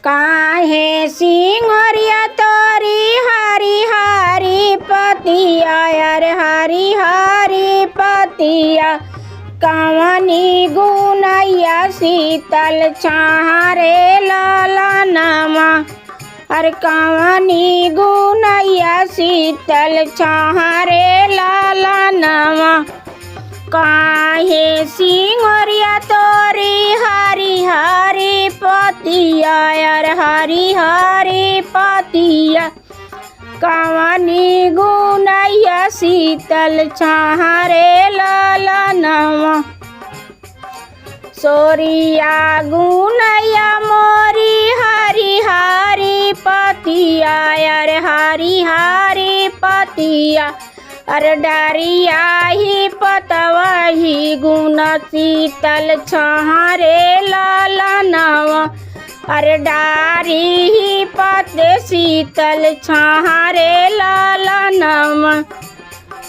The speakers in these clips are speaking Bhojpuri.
काहे सिंहरिया तोरी हरी हरी पतिया अरे हरी हरी पतिया कवनी गुनैया शीतल छारे ललनमा अरे कवनी गुनैया शीतल छारे ललनमा काहे सिंहरिया तोरी हरी हरी पतिया अरे हरी हरी पतिया कवनी गुनैया शीतल छारे ललनमा सोरिया गुनैया मोरी हरी हरी पतिया अरे हरी हरी पतिया अरे डारिया ही पतवा ही गुण शीतल छारे ललनवा अरे डारी ही पते शीतल छारे ललनवा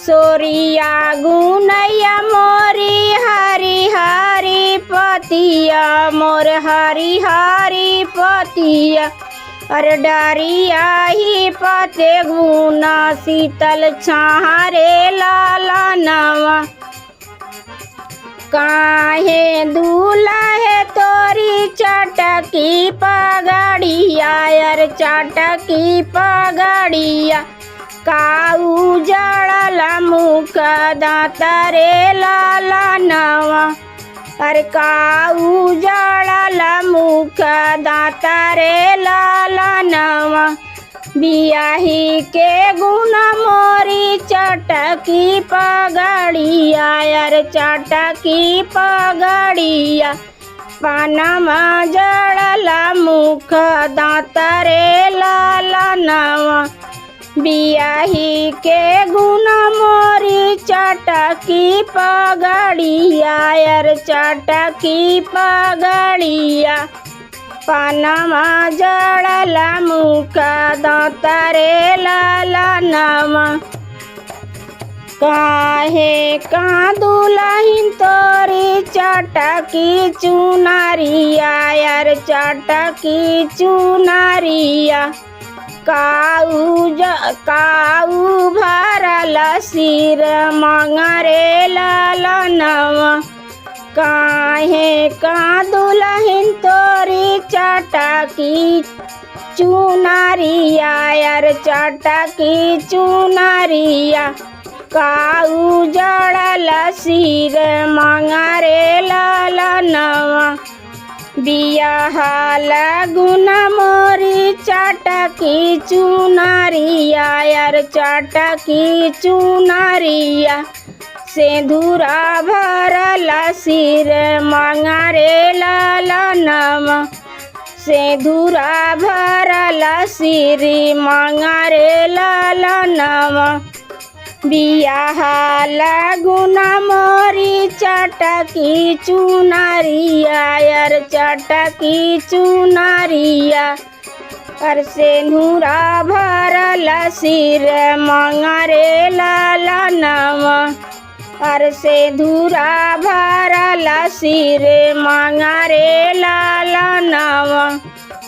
सोरिया गुनैया मोरी हरी हरी पतिया मोर हरी हरी पतिया अरे डारिया ही पते गुना शीतल छारे ललनवा काहे दुल्हे तोरी चटकी पगड़िया अरे चटकी पगड़िया काऊ जड़ल मुख दातरे ललनवा अरे काऊ जड़ल मुख दातरे ललनवा बियाही के गुण मोरी चटकी पगड़िया अरे चटकी पगड़िया पानमा जड़ल मुख दातरे ललनवा बियाही के गुण मोरी चटकी पगड़िया अरे चटकी पगड़िया पानमा जड़ल मुख दातरे ललनवा काहे का दुल्हन तोरी चटकी चुनरिया अरे चटकी चुनरिया काऊ भरल सिर मंगरे ललनवा काहे का दुल्हन तोरी चटकी चुनरिया अरे चटकी चुनरिया काऊ जड़ल सिर मंगरे ललनवा बियाह लगुन मोरी चटकी चुनरिया अरे चटकी चुनरिया सिंदूरा भरल सिर मंगरे ललनवा सिंदूरा भरल सिर मंगरे ललनवा बियाह लगुन मोरी चटकी चुनरिया अरे चटकी चुनरिया अरे सिंदूरा भरल सिर मंगरे ललनवा अरे सिंदूरा भरल सिर मंगरे ललनवा।